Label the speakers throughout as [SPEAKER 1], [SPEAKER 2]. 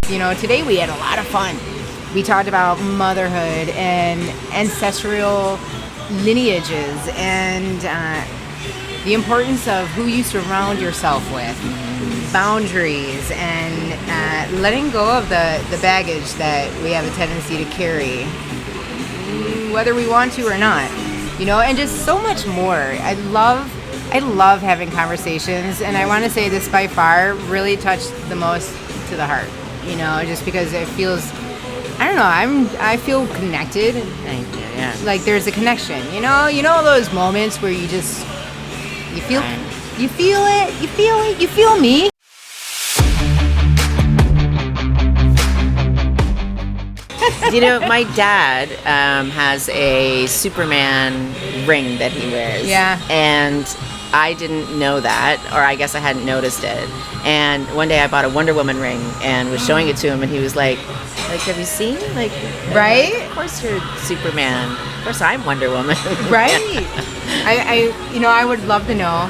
[SPEAKER 1] Today we had a lot of fun. We talked about motherhood and ancestral lineages and the importance of who you surround yourself with, boundaries, and letting go of the baggage that we have a tendency to carry, whether we want to or not, and just so much more. I love having conversations, and I want to say this by far really touched the most to the heart, just because it feels, I don't know, I feel connected.
[SPEAKER 2] Thank you, yeah.
[SPEAKER 1] Like there's a connection, those moments where you feel it, you feel me.
[SPEAKER 2] My dad has a Superman ring that he wears.
[SPEAKER 1] Yeah.
[SPEAKER 2] And I didn't know that, or I guess I hadn't noticed it. And one day I bought a Wonder Woman ring and was showing it to him, and he was like, have you seen?
[SPEAKER 1] Right?
[SPEAKER 2] Of course you're Superman. Of course I'm Wonder Woman.
[SPEAKER 1] Right? I would love to know.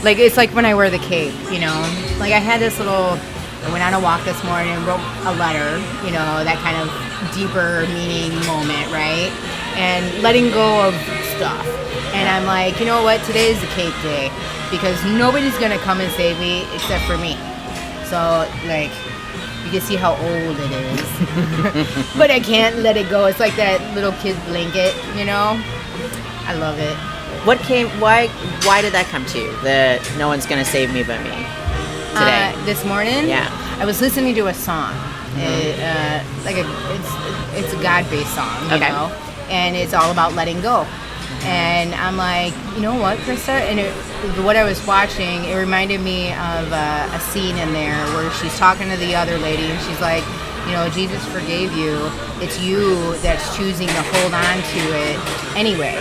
[SPEAKER 1] It's like when I wear the cape, I had this I went on a walk this morning and wrote a letter, that kind of deeper meaning moment, right? And letting go of stuff. And I'm like, you know what? Today is the cape day because nobody's going to come and save me except for me. So, you can see how old it is. But I can't let it go. It's like that little kid blanket, I love it.
[SPEAKER 2] Why did that come to you? That no one's going to save me but me today?
[SPEAKER 1] This morning?
[SPEAKER 2] Yeah.
[SPEAKER 1] I was listening to a song. It's a God-based song, you know? And it's all about letting go. And I'm like, you know what, Krista? And what I was watching, it reminded me of a scene in there where she's talking to the other lady, and she's like, Jesus forgave you. It's you that's choosing to hold on to it anyway.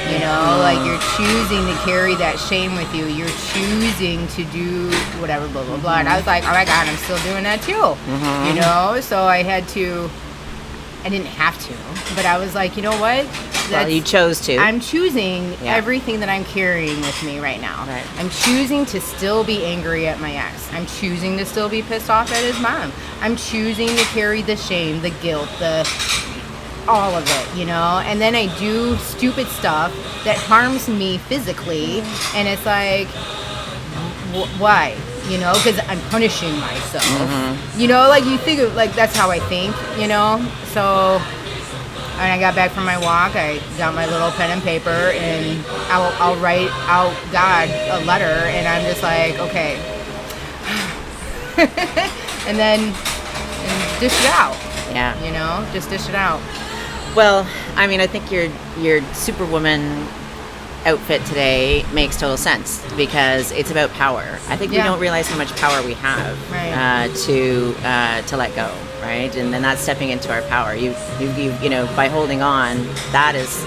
[SPEAKER 1] You're choosing to carry that shame with you. You're choosing to do whatever, blah, blah, blah. And I was like, oh my God, I'm still doing that too. So I didn't have to, but I was like, you know what?
[SPEAKER 2] Well, you chose to.
[SPEAKER 1] I'm choosing everything that I'm carrying with me right now.
[SPEAKER 2] Right.
[SPEAKER 1] I'm choosing to still be angry at my ex. I'm choosing to still be pissed off at his mom. I'm choosing to carry the shame, the guilt, all of it, And then I do stupid stuff that harms me physically, and it's like, why? Because I'm punishing myself. You think of, that's how I think, So, and I got back from my walk, I got my little pen and paper, and I'll write out God a letter, and I'm just like, okay. and dish it out.
[SPEAKER 2] Yeah.
[SPEAKER 1] Just dish it out.
[SPEAKER 2] Well, I think your Superwoman outfit today makes total sense because it's about power. I think we don't realize how much power we have to let go, right? And then that's stepping into our power. You by holding on, that's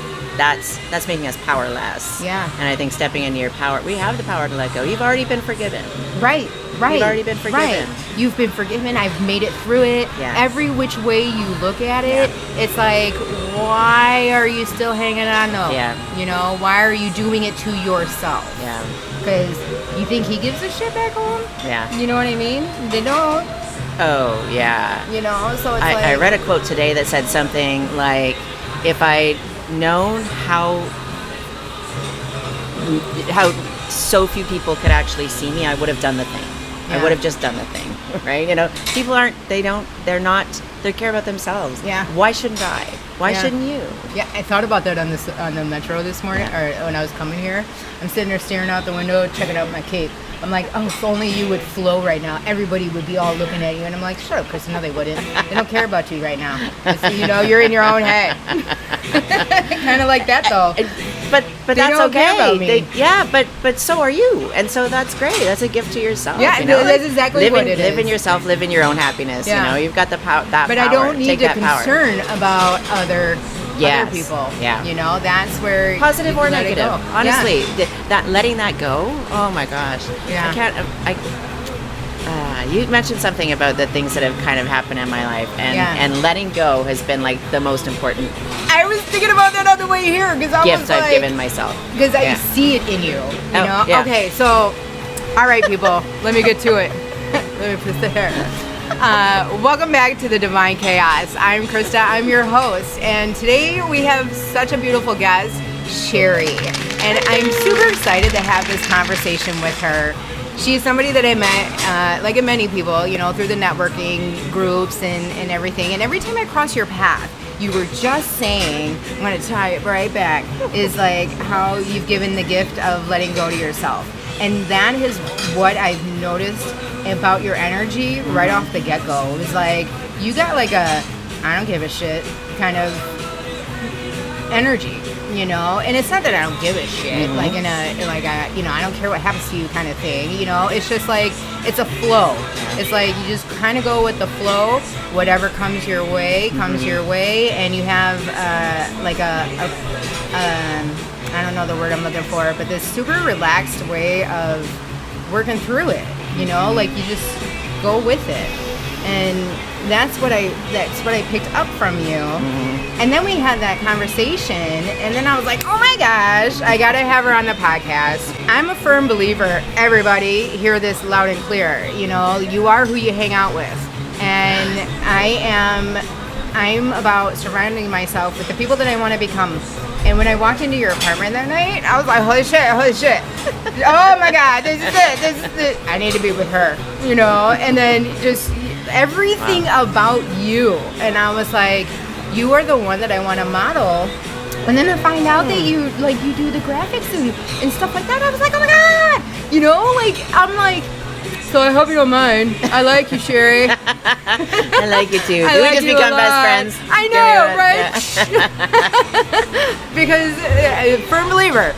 [SPEAKER 2] making us powerless.
[SPEAKER 1] Yeah.
[SPEAKER 2] And I think stepping into your power, we have the power to let go. You've already been forgiven.
[SPEAKER 1] Right.
[SPEAKER 2] You've already been forgiven.
[SPEAKER 1] Right. You've been forgiven. I've made it through it.
[SPEAKER 2] Yeah.
[SPEAKER 1] Every which way you look at it, it's like, why are you still hanging on though?
[SPEAKER 2] Yeah.
[SPEAKER 1] Why are you doing it to yourself?
[SPEAKER 2] Yeah.
[SPEAKER 1] Because you think he gives a shit back home?
[SPEAKER 2] Yeah.
[SPEAKER 1] You know what I mean? They don't.
[SPEAKER 2] Oh, yeah.
[SPEAKER 1] So it's
[SPEAKER 2] I read a quote today that said something like, if I'd known how so few people could actually see me, I would have done the thing.
[SPEAKER 1] Yeah.
[SPEAKER 2] I would have just done the thing, right? People they care about themselves.
[SPEAKER 1] Yeah.
[SPEAKER 2] Why shouldn't I? Why shouldn't you?
[SPEAKER 1] Yeah, I thought about that on the metro this morning, or when I was coming here. I'm sitting there staring out the window, checking out my cape. I'm like, oh, if only you would flow right now. Everybody would be all looking at you. And I'm like, shut up, Chris. No, they wouldn't. They don't care about you right now. You're in your own head. Kind of like that, though.
[SPEAKER 2] But
[SPEAKER 1] they
[SPEAKER 2] that's
[SPEAKER 1] don't
[SPEAKER 2] okay.
[SPEAKER 1] Care about me.
[SPEAKER 2] But so are you. And so that's great. That's a gift to yourself.
[SPEAKER 1] Yeah, that's exactly what it is.
[SPEAKER 2] Live in yourself. Live in your own happiness.
[SPEAKER 1] Yeah.
[SPEAKER 2] You've got the power.
[SPEAKER 1] But I don't need to concern about other people.
[SPEAKER 2] Yeah.
[SPEAKER 1] That's where
[SPEAKER 2] positive or negative. Honestly, that letting that go. Oh my gosh.
[SPEAKER 1] Yeah.
[SPEAKER 2] I can't. You mentioned something about the things that have kind of happened in my life, and letting go has been like the most important.
[SPEAKER 1] I was thinking about that on the way here because I
[SPEAKER 2] gift
[SPEAKER 1] was like,
[SPEAKER 2] I've given myself
[SPEAKER 1] because I see it in you. You know.
[SPEAKER 2] Yeah.
[SPEAKER 1] Okay, so all right, people, let me get to it. Let me put there. Welcome back to the Divine Chaos. I'm Krista, I'm your host, and today we have such a beautiful guest, Sherry. And I'm super excited to have this conversation with her. She's somebody that I met, like many people, you know, through the networking groups and everything. And every time I cross your path, you were just saying, I'm going to tie it right back, is like how you've given the gift of letting go to yourself. And that is what I've noticed about your energy right off the get-go. It was like, you got like a, I don't give a shit kind of energy, you know? And it's not that I don't give a shit, like in a, you know, I don't care what happens to you kind of thing, you know? It's just like, it's a flow. It's like you just kind of go with the flow. Whatever comes your way, comes your way. And you have like I don't know the word I'm looking for, but this super relaxed way of working through it, you know, like you just go with it. And that's what I picked up from you. And then we had that conversation, and then I was like, oh my gosh, I gotta have her on the podcast. I'm a firm believer, everybody hear this loud and clear, you know, you are who you hang out with. And I'm about surrounding myself with the people that I want to become. And when I walked into your apartment that night, I was like, holy shit. Oh my God, this is it. I need to be with her, you know? And then just everything about you. And I was like, you are the one that I want to model. And then to find out that you do the graphics and stuff like that, I was like, oh my God, you know? Like, I'm like, so I hope you don't mind. I like you, Sherry.
[SPEAKER 2] I like you too.
[SPEAKER 1] I
[SPEAKER 2] We
[SPEAKER 1] like
[SPEAKER 2] just
[SPEAKER 1] you
[SPEAKER 2] become
[SPEAKER 1] a
[SPEAKER 2] best
[SPEAKER 1] lot.
[SPEAKER 2] friends.
[SPEAKER 1] I know, right? Because firm believer,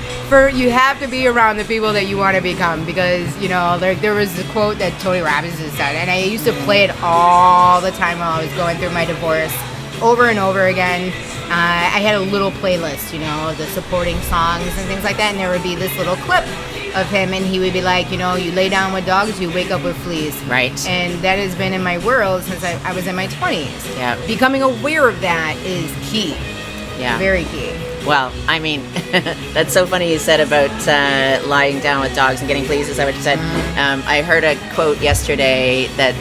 [SPEAKER 1] you have to be around the people that you want to become. Because, you know, there was a quote that Tony Robbins said, and I used to play it all the time while I was going through my divorce, over and over again. I had a little playlist, you know, the supporting songs and things like that, and there would be this little clip of him, and he would be like, you know, you lay down with dogs, you wake up with fleas.
[SPEAKER 2] Right.
[SPEAKER 1] And that has been in my world since I was in my 20s.
[SPEAKER 2] Yeah.
[SPEAKER 1] Becoming aware of that is key.
[SPEAKER 2] Yeah.
[SPEAKER 1] Very key.
[SPEAKER 2] Well, I mean, that's so funny you said about lying down with dogs and getting fleas. Is that what you said? I heard a quote yesterday that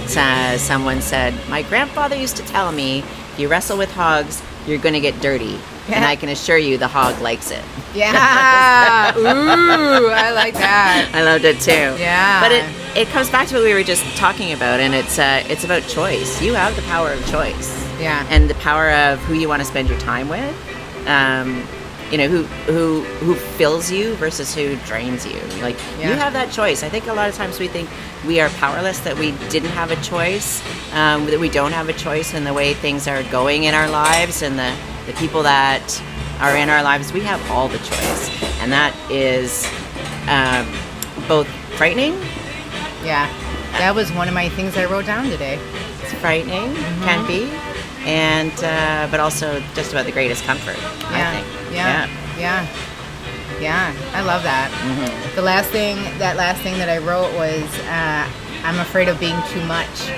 [SPEAKER 2] someone said, my grandfather used to tell me, if you wrestle with hogs, you're going to get dirty. Yeah. And I can assure you the hog likes it.
[SPEAKER 1] Yeah. Ooh, I like that.
[SPEAKER 2] I loved it too.
[SPEAKER 1] Yeah.
[SPEAKER 2] But it comes back to what we were just talking about, and it's about choice. You have the power of choice.
[SPEAKER 1] Yeah.
[SPEAKER 2] And the power of who you want to spend your time with. You know, who fills you versus who drains you. Like, you have that choice. I think a lot of times we think we are powerless, that we didn't have a choice, that we don't have a choice in the way things are going in our lives and the people that are in our lives. We have all the choice. And that is both frightening.
[SPEAKER 1] Yeah. That was one of my things I wrote down today.
[SPEAKER 2] It's frightening, can be. And but also just about the greatest comfort, I think.
[SPEAKER 1] Yeah, I love that. The last thing that I wrote was I'm afraid of being too much.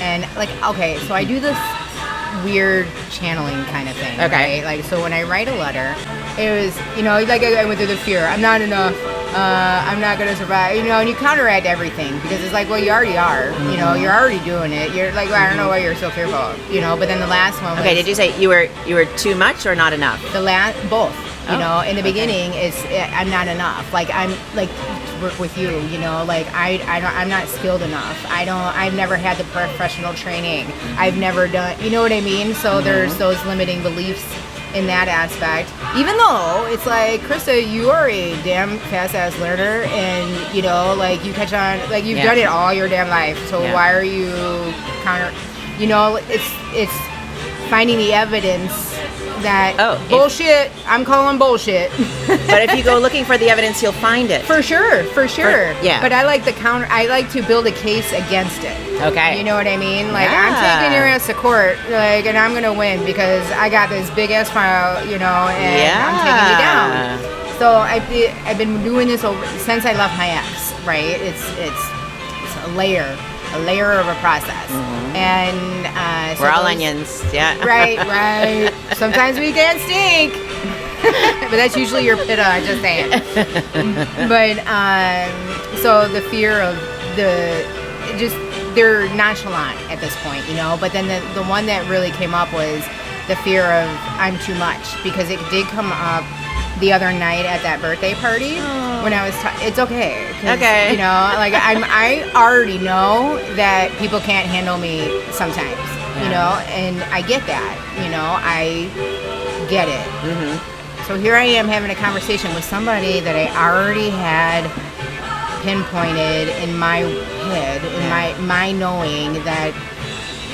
[SPEAKER 1] And like, okay, so I do this weird channeling kind of thing, right? Like, so when I write a letter, it was, you know, like I went through the fear, I'm not enough, I'm not gonna survive, you know, and you counteract everything because it's like, well, you already are, you know, you're already doing it. You're like, well, I don't know why you're so fearful, you know. But then the last one was,
[SPEAKER 2] okay, did you say you were too much or not enough?
[SPEAKER 1] Both. You know, in the beginning, it's I'm not enough. Like, I'm like to work with you. You know, like I'm not skilled enough. I've never had the professional training. I've never done. You know what I mean? So there's those limiting beliefs in that aspect. Even though it's like, Krista, you are a damn fast ass learner, and you know, like you catch on. Like you've done it all your damn life. So why are you counter? You know, it's finding the evidence that bullshit. I'm calling bullshit.
[SPEAKER 2] But if you go looking for the evidence, you'll find it.
[SPEAKER 1] For sure.
[SPEAKER 2] Yeah.
[SPEAKER 1] But I like I like to build a case against it.
[SPEAKER 2] Okay.
[SPEAKER 1] You know what I mean? Like, I'm taking your ass to court, like, and I'm gonna win because I got this big ass file, you know, and I'm taking you down. So I've been doing this since I left my ex. Right? It's a layer of a process. And so
[SPEAKER 2] we're all onions. Yeah.
[SPEAKER 1] Right. Sometimes we can stink. But that's usually your pitta, I'm just saying. But so the fear of they're nonchalant at this point, you know. But then the one that really came up was the fear of I'm too much, because it did come up the other night at that birthday party when I was. It's okay.
[SPEAKER 2] Okay.
[SPEAKER 1] You know, like I already know that people can't handle me sometimes. You know, and I get that. You know, I get it. Mm-hmm. So here I am having a conversation with somebody that I already had pinpointed in my head, in my knowing that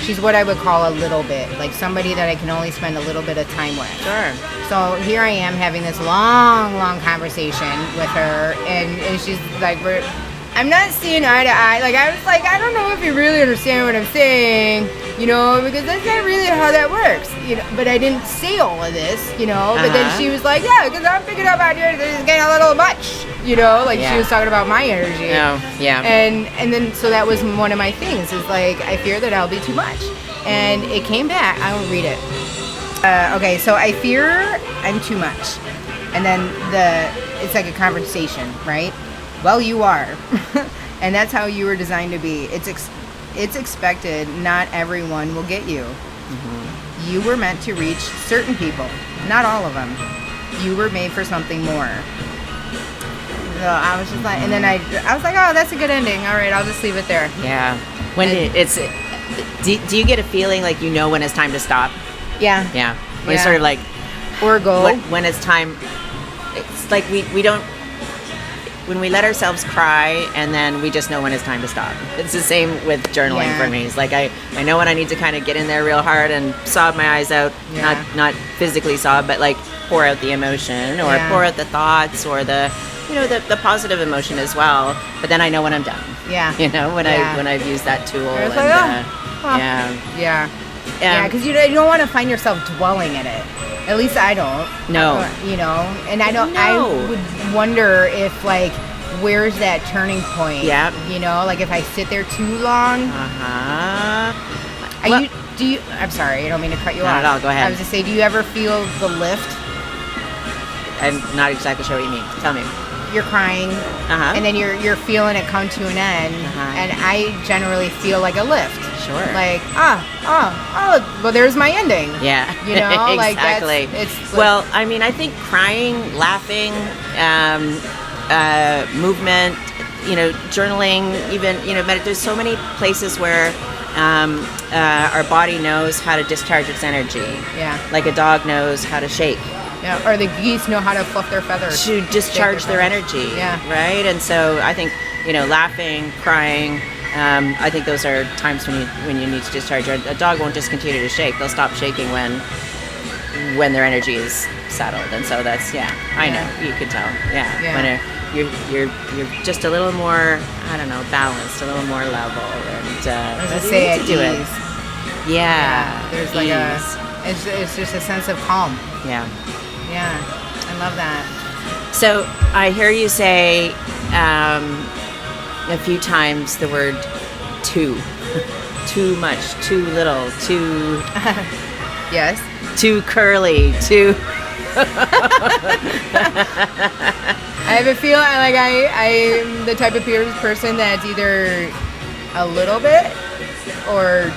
[SPEAKER 1] she's what I would call a little bit, like somebody that I can only spend a little bit of time with.
[SPEAKER 2] Sure.
[SPEAKER 1] So here I am having this long conversation with her, and she's like, I'm not seeing eye to eye. Like, I was like, I don't know if you really understand what I'm saying, you know, because that's not really how that works, you know. But I didn't say all of this, you know. But then she was like, yeah, because I'm picking up out here, this is getting a little much, you know. Like, she was talking about my energy.
[SPEAKER 2] Oh, yeah.
[SPEAKER 1] And then, so that was one of my things, is like, I fear that I'll be too much. And it came back. I will read it. Okay, so I fear I'm too much. And then it's like a conversation, right? Well, you are. And that's how you were designed to be. It's expected. Not everyone will get you. Mm-hmm. You were meant to reach certain people. Not all of them. You were made for something more. So I was just like, and then I was like, oh, that's a good ending. All right, I'll just leave it there.
[SPEAKER 2] Yeah. Do you get a feeling like you know when it's time to stop?
[SPEAKER 1] Yeah.
[SPEAKER 2] Yeah. When it's sort of like,
[SPEAKER 1] or go.
[SPEAKER 2] When it's time, it's like we don't, when we let ourselves cry, and then we just know when it's time to stop. It's the same with journaling for me. It's like I know when I need to kind of get in there real hard and sob my eyes out, not physically sob, but like pour out the emotion, or pour out the thoughts, or the positive emotion as well. But then I know when I'm done. Yeah. You know, when I've used that tool.
[SPEAKER 1] And, because you don't want to find yourself dwelling in it. At least I don't.
[SPEAKER 2] No.
[SPEAKER 1] You know, and I don't. No. I would wonder if, like, where's that turning point? Yeah. You know, like if I sit there too long. Do you? I'm sorry, I don't mean to cut you off.
[SPEAKER 2] Not at all. Go ahead.
[SPEAKER 1] I was just say, do you ever feel the lift?
[SPEAKER 2] I'm not exactly sure what you mean. Tell me.
[SPEAKER 1] You're crying, and then you're feeling it come to an end, and I generally feel like a lift. Sure. Like, well, there's my ending.
[SPEAKER 2] Yeah.
[SPEAKER 1] You know,
[SPEAKER 2] exactly.
[SPEAKER 1] Like it's
[SPEAKER 2] well, I mean, I think crying, laughing, movement, you know, journaling, even, you know, there's so many places where our body knows how to discharge its energy. Yeah. Like a dog knows how to shake.
[SPEAKER 1] Yeah, or the geese know how to fluff their feathers.
[SPEAKER 2] To discharge their energy. Yeah. Right? And so I think, you know, laughing, crying, I think those are times when you need to discharge. A dog won't just continue to shake. They'll stop shaking when their energy is settled. And so that's, I know, you can tell. Yeah. When you're just a little more, I don't know, balanced, a little more level. And
[SPEAKER 1] you need to do it.
[SPEAKER 2] Yeah.
[SPEAKER 1] There's like it's just a sense of calm.
[SPEAKER 2] Yeah.
[SPEAKER 1] Yeah, I love that.
[SPEAKER 2] So I hear you say a few times the word too. Too much, too little, too...
[SPEAKER 1] Yes.
[SPEAKER 2] Too curly, too...
[SPEAKER 1] I have a feeling like I'm the type of person that's either a little bit or...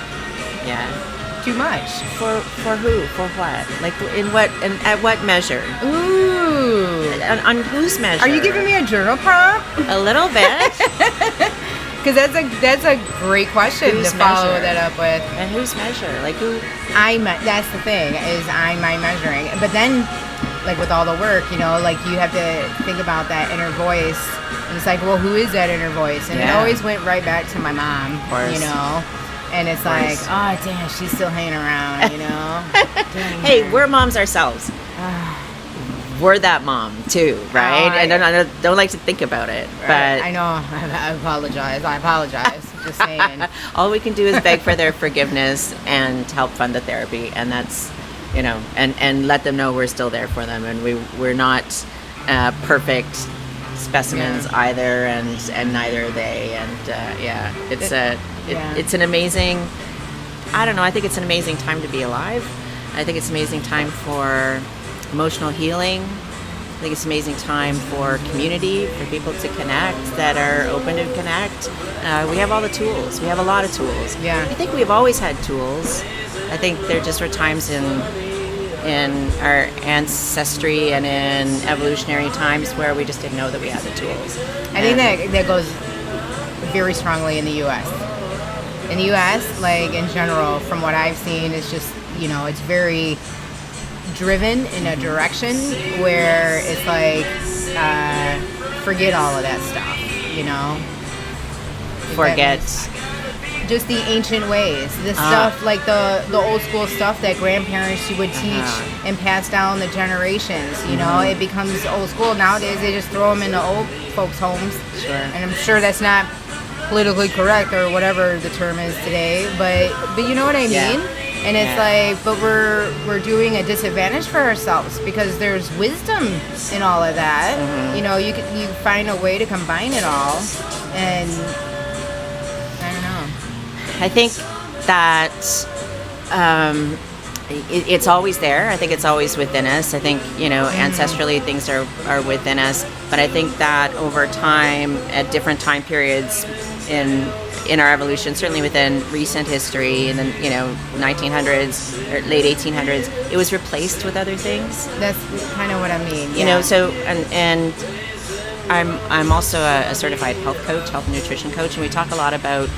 [SPEAKER 1] too much.
[SPEAKER 2] For who? For what? Like in what? And at what measure?
[SPEAKER 1] Ooh.
[SPEAKER 2] On whose measure?
[SPEAKER 1] Are you giving me a journal prompt?
[SPEAKER 2] A little bit.
[SPEAKER 1] Because that's a great question to follow that up with.
[SPEAKER 2] And whose measure? Like who?
[SPEAKER 1] That's the thing, is I'm my measuring. But then, like with all the work, you know, like you have to think about that inner voice. And it's like, well, who is that inner voice? And it always went right back to my mom.
[SPEAKER 2] Of course.
[SPEAKER 1] You know. And it's like, oh, damn, she's still hanging around, you know?
[SPEAKER 2] Hey, we're moms ourselves. We're that mom, too, right? And I don't like to think about it. Right. But
[SPEAKER 1] I know. I apologize. Just saying.
[SPEAKER 2] All we can do is beg for their forgiveness and help fund the therapy. And that's, you know, and let them know we're still there for them. And we're not perfect specimens either, and neither are they. And, it's an amazing, I don't know, I think it's an amazing time to be alive. I think it's an amazing time for emotional healing, think it's an amazing time for community, for people to connect, that are open to connect. We have all the tools. We have a lot of tools.
[SPEAKER 1] Yeah.
[SPEAKER 2] I think we've always had tools. I think there just were times in our ancestry and in evolutionary times where we just didn't know that we had the tools.
[SPEAKER 1] I think that goes very strongly in the U.S. In the U.S., like in general, from what I've seen, it's just, it's very driven in a direction where it's like, forget all of that stuff,
[SPEAKER 2] Forget.
[SPEAKER 1] Just the ancient ways, the stuff like the old school stuff that grandparents would teach and pass down the generations. It becomes old school nowadays. They just throw them into old folks' homes.
[SPEAKER 2] Sure.
[SPEAKER 1] And I'm sure that's not politically correct or whatever the term is today, but you know what I mean.
[SPEAKER 2] Yeah.
[SPEAKER 1] And it's like, but we're doing a disadvantage for ourselves because there's wisdom in all of that. You find a way to combine it all, and I don't know.
[SPEAKER 2] I think that it's always there. I think it's always within us. I think, ancestrally things are within us. But I think that over time, at different time periods in our evolution, certainly within recent history, in the 1900s or late 1800s, it was replaced with other things.
[SPEAKER 1] That's kind of what I mean.
[SPEAKER 2] So and I'm also a certified health coach, health and nutrition coach, and we talk a lot about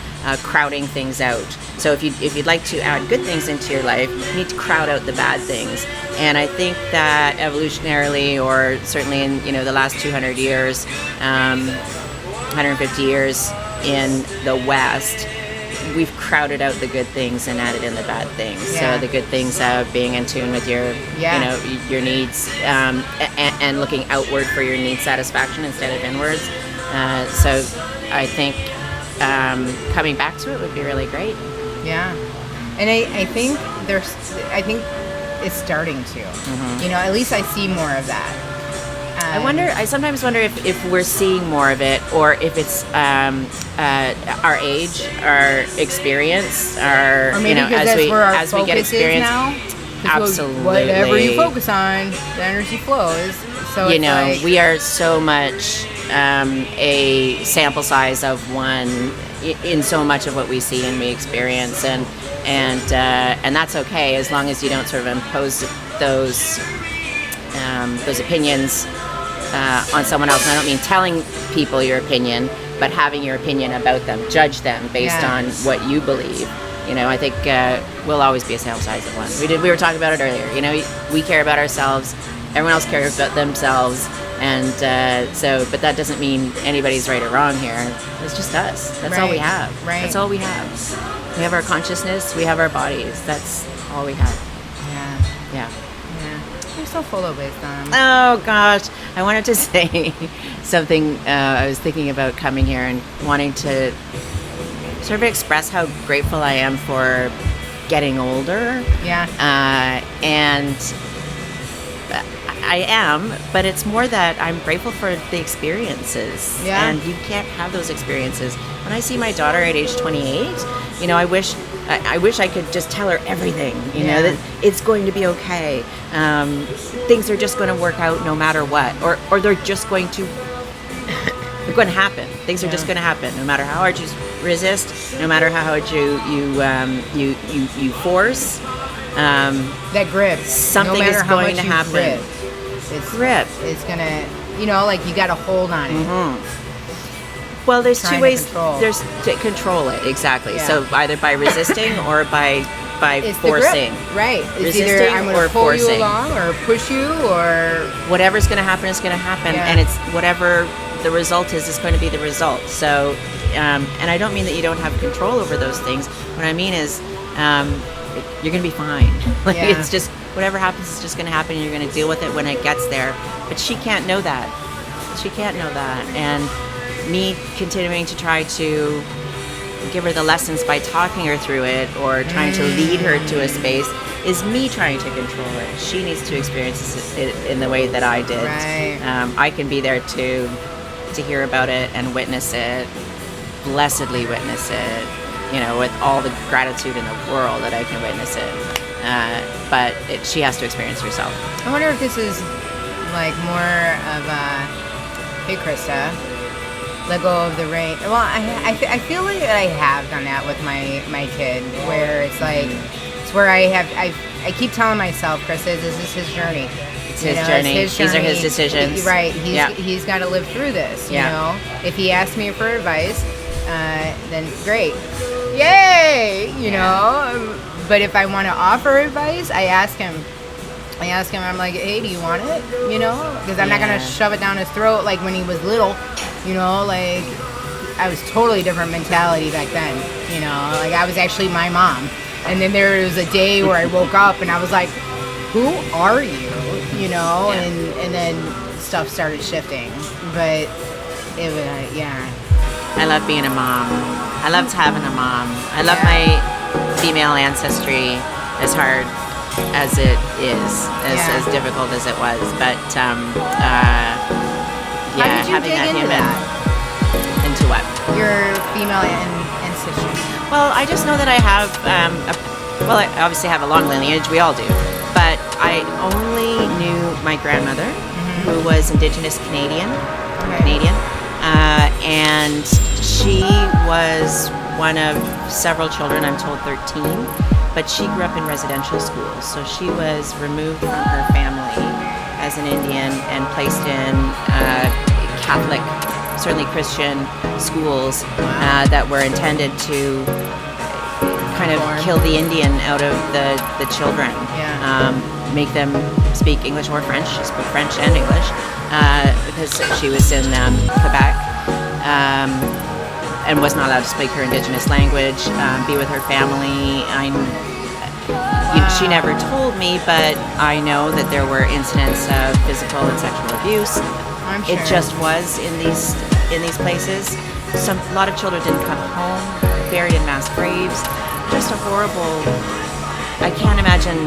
[SPEAKER 2] crowding things out. So if you'd like to add good things into your life, you need to crowd out the bad things. And I think that evolutionarily, or certainly in the last 200 years, 150 years in the West, we've crowded out the good things and added in the bad things.
[SPEAKER 1] Yeah.
[SPEAKER 2] So the good things of being in tune with your your needs, and looking outward for your need satisfaction instead of inwards. So I think coming back to it would be really great.
[SPEAKER 1] Yeah, and I think it's starting to. At least I see more of that.
[SPEAKER 2] I sometimes wonder if we're seeing more of it, or if it's our age, our experience, our
[SPEAKER 1] or maybe
[SPEAKER 2] as we get experience
[SPEAKER 1] now.
[SPEAKER 2] Absolutely.
[SPEAKER 1] Whatever you focus on, the energy flows. So
[SPEAKER 2] we are so much a sample size of one in so much of what we see and we experience, and that's okay as long as you don't sort of impose those opinions on someone else. And I don't mean telling people your opinion, but having your opinion about them, judge them based on what you believe. I think we'll always be a sample size of one. We were talking about it earlier. We care about ourselves. Everyone else cares about themselves. And but that doesn't mean anybody's right or wrong here. It's just us. That's all we have.
[SPEAKER 1] Right.
[SPEAKER 2] That's all we have. We have our consciousness. We have our bodies. That's all we have. Yeah.
[SPEAKER 1] You're so full of wisdom.
[SPEAKER 2] Oh gosh, I wanted to say something. I was thinking about coming here and wanting to sort of express how grateful I am for getting older.
[SPEAKER 1] Yeah.
[SPEAKER 2] And I am, but it's more that I'm grateful for the experiences.
[SPEAKER 1] Yeah.
[SPEAKER 2] And you can't have those experiences. When I see my daughter at age 28, I wish I could just tell her everything, that it's going to be okay. Things are just going to work out no matter what, or they're just going to happen. Things are just going to happen, no matter how hard you resist, no matter how hard you force.
[SPEAKER 1] That grip.
[SPEAKER 2] Something
[SPEAKER 1] no
[SPEAKER 2] is going to happen.
[SPEAKER 1] Grip. It's gonna, like you got to hold on it.
[SPEAKER 2] Mm-hmm. Well, there's two ways. There's to control it, exactly.
[SPEAKER 1] Yeah.
[SPEAKER 2] So either by resisting or by
[SPEAKER 1] it's
[SPEAKER 2] forcing.
[SPEAKER 1] The grip. Right. It's
[SPEAKER 2] resisting
[SPEAKER 1] either I'm going to pull
[SPEAKER 2] forcing.
[SPEAKER 1] you along or push you or
[SPEAKER 2] whatever's going to happen is going to happen, and it's whatever the result is going to be the result. So, and I don't mean that you don't have control over those things. What I mean is, you're going to be fine. It's just whatever happens is just going to happen, and you're going to deal with it when it gets there. But she can't know that. And me continuing to try to give her the lessons by talking her through it or trying to lead her to a space is me trying to control it. She needs to experience it in the way that I did.
[SPEAKER 1] Right.
[SPEAKER 2] I can be there to hear about it and witness it, blessedly witness it, with all the gratitude in the world that I can witness it. But she has to experience herself.
[SPEAKER 1] I wonder if this is like more of a, hey Krista, let go of the rein. Well, I feel like I have done that with my kid, where it's like, it's where I keep telling myself, Krista, this is his journey.
[SPEAKER 2] It's his journey. These are his decisions.
[SPEAKER 1] Right. He's got to live through this. You know, if he asks me for advice, then great, yay. You know. But if I want to offer advice, I ask him. I'm like, hey, do you want it? You know, because I'm not gonna shove it down his throat like when he was little. You know, like I was totally different mentality back then. You know, like I was actually my mom. And then there was a day where I woke up and I was like, who are you? You know, and then stuff started shifting. But it was,
[SPEAKER 2] I love being a mom. I loved having a mom. I love my female ancestry, as hard as it is, as difficult as it was. But,
[SPEAKER 1] how did you
[SPEAKER 2] having
[SPEAKER 1] dig
[SPEAKER 2] that
[SPEAKER 1] into
[SPEAKER 2] human.
[SPEAKER 1] that?
[SPEAKER 2] Into what?
[SPEAKER 1] Your female ancestry.
[SPEAKER 2] Well, I just know that I have, I obviously have a long lineage, we all do, but I only knew my grandmother, who was Indigenous Canadian, and she was one of several children, I'm told 13, but she grew up in residential schools, so she was removed from her family as an Indian and placed in Catholic, certainly Christian schools that were intended to kind of kill the Indian out of the children, make them speak English or French. She spoke French and English because she was in Quebec and was not allowed to speak her Indigenous language, be with her family. She never told me, but I know that there were incidents of physical and sexual abuse.
[SPEAKER 1] I'm sure.
[SPEAKER 2] It just was in these places. A lot of children didn't come home, buried in mass graves. Just a horrible. I can't imagine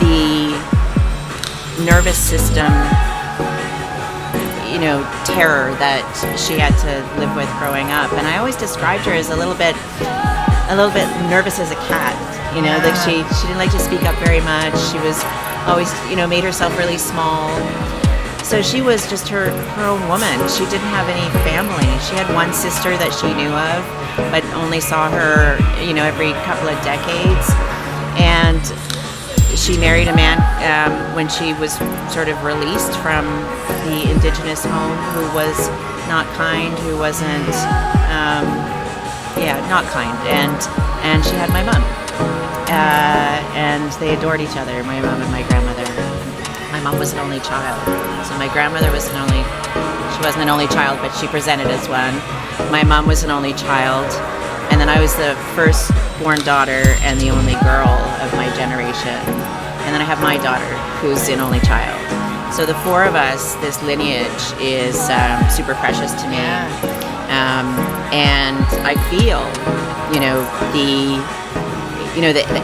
[SPEAKER 2] the nervous system, terror that she had to live with growing up. And I always described her as a little bit nervous as a cat. Like she didn't like to speak up very much. She was always, made herself really small. So she was just her own woman. She didn't have any family. She had one sister that she knew of, but only saw her, every couple of decades. And she married a man when she was sort of released from the Indigenous home, who was not kind, who wasn't, not kind. And she had my mom. And they adored each other, my mom and my grandmother. My mom was an only child. So my grandmother was she wasn't an only child, but she presented as one. My mom was an only child. And then I was the first-born daughter and the only girl of my generation. And then I have my daughter, who's an only child. So the four of us, this lineage is super precious to me. And I feel, the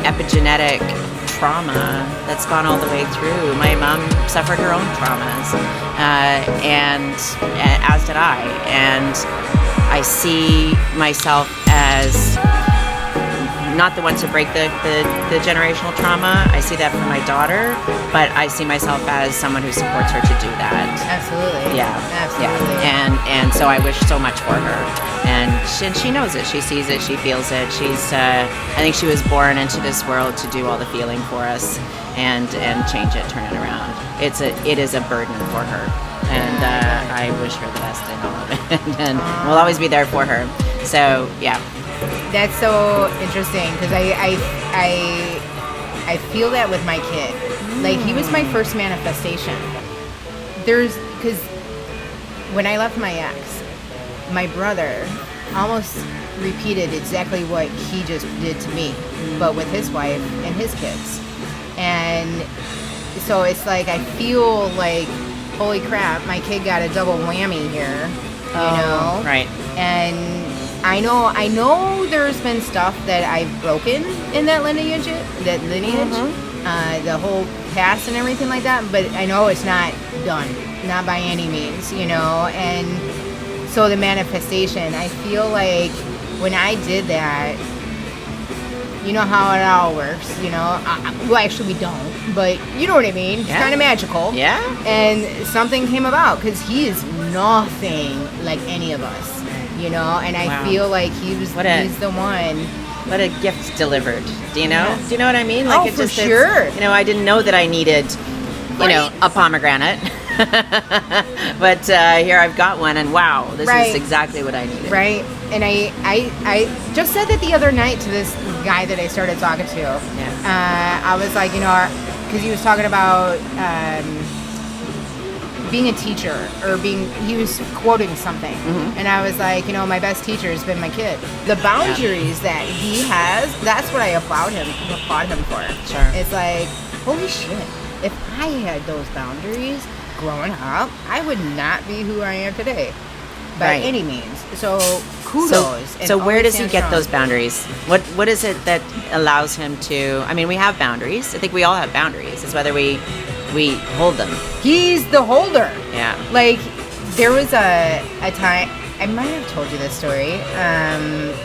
[SPEAKER 2] epigenetic trauma that's gone all the way through. My mom suffered her own traumas, and as did I. And I see myself as not the one to break the generational trauma. I see that for my daughter, but I see myself as someone who supports her to do that.
[SPEAKER 1] Absolutely.
[SPEAKER 2] Yeah.
[SPEAKER 1] Absolutely.
[SPEAKER 2] Yeah. And so I wish so much for her. And she knows it. She sees it. She feels it. I think she was born into this world to do all the feeling for us and change it, turn it around. It is a burden for her. And I wish her the best in all of it. And we'll always be there for her. So, yeah.
[SPEAKER 1] That's so interesting because I feel that with my kid. Like, he was my first manifestation. Because when I left my ex, my brother almost repeated exactly what he just did to me, but with his wife and his kids. And so it's like I feel like, holy crap, my kid got a double whammy here,
[SPEAKER 2] Right.
[SPEAKER 1] And I know there's been stuff that I've broken in that lineage, the whole past and everything like that, but I know it's not done, not by any means, and so the manifestation, I feel like when I did that, You know how it all works, you know. Well, actually, we don't, but you know what I mean. It's kind of magical.
[SPEAKER 2] Yeah.
[SPEAKER 1] And something came about because he is nothing like any of us, you know. And I feel like he's the one.
[SPEAKER 2] What a gift delivered. Do you know?
[SPEAKER 1] Yeah.
[SPEAKER 2] Do you know what I mean? Like
[SPEAKER 1] for sure.
[SPEAKER 2] You know, I didn't know that I needed, you know, a pomegranate. But here I've got one, and wow, this is exactly what I needed.
[SPEAKER 1] Right. And I just said that the other night to this guy that I started talking to.
[SPEAKER 2] Yeah.
[SPEAKER 1] I was like, you know, because he was talking about being a teacher, or he was quoting something.
[SPEAKER 2] Mm-hmm.
[SPEAKER 1] And I was like, you know, my best teacher has been my kid. The boundaries that he has, that's what I applaud him for.
[SPEAKER 2] Sure.
[SPEAKER 1] It's like, holy shit, if I had those boundaries growing up, I would not be who I am today by any means. So kudos.
[SPEAKER 2] So where does he get those boundaries? What is it that allows him to? I mean, we have boundaries. I think we all have boundaries. It's whether we hold them.
[SPEAKER 1] He's the holder.
[SPEAKER 2] Yeah.
[SPEAKER 1] Like, there was a time, I might have told you this story,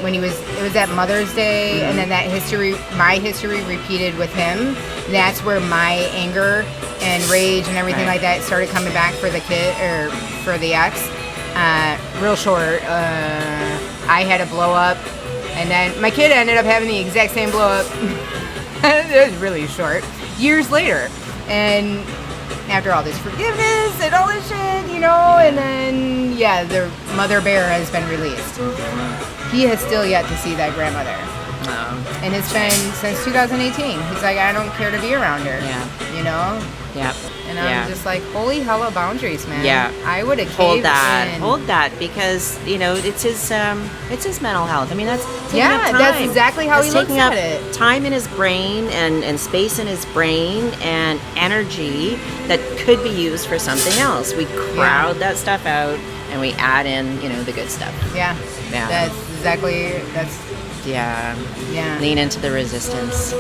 [SPEAKER 1] when it was at Mother's Day, and then my history repeated with him. That's where my anger and rage and everything like that started coming back for the kid, or for the ex. Real short, I had a blow up, and then my kid ended up having the exact same blow up. It was really short. Years later. And after all this forgiveness and all this shit, you know, and then, the mother bear has been released. He has still yet to see that grandmother. And it's been since 2018. He's like, I don't care to be around her. Yeah. You know?
[SPEAKER 2] Yeah.
[SPEAKER 1] And I'm just like, holy hella boundaries, man.
[SPEAKER 2] Yeah.
[SPEAKER 1] I would have
[SPEAKER 2] hold that because, you know, it's his mental health. I mean, that's taking up time.
[SPEAKER 1] That's exactly how he looks at it.
[SPEAKER 2] Time in his brain and space in his brain and energy that could be used for something else. We crowd that stuff out and we add in, you know, the good stuff.
[SPEAKER 1] Yeah. That's
[SPEAKER 2] Yeah. Lean into the resistance.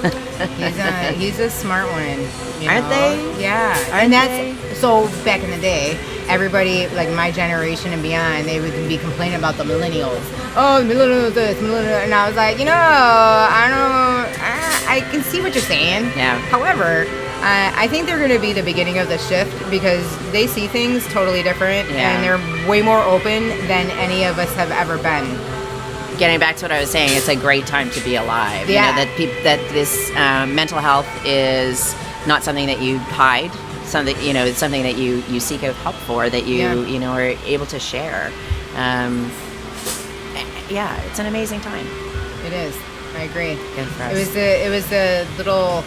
[SPEAKER 1] He's a smart one.
[SPEAKER 2] Aren't they?
[SPEAKER 1] Yeah. And that's so back in the day, everybody, like my generation and beyond, they would be complaining about the millennials. Oh, the millennials this, millennials, and I was like, you know, I can see what you're saying.
[SPEAKER 2] Yeah.
[SPEAKER 1] However, I think they're going to be the beginning of the shift because they see things totally different and they're way more open than any of us have ever been.
[SPEAKER 2] Getting back to what I was saying, it's a great time to be alive.
[SPEAKER 1] Yeah.
[SPEAKER 2] You know, that this mental health is not something that you hide. Something, you know, it's something that you seek out help for, that you know, are able to share. It's an amazing time.
[SPEAKER 1] It is. I agree.
[SPEAKER 2] Good for us.
[SPEAKER 1] It was the little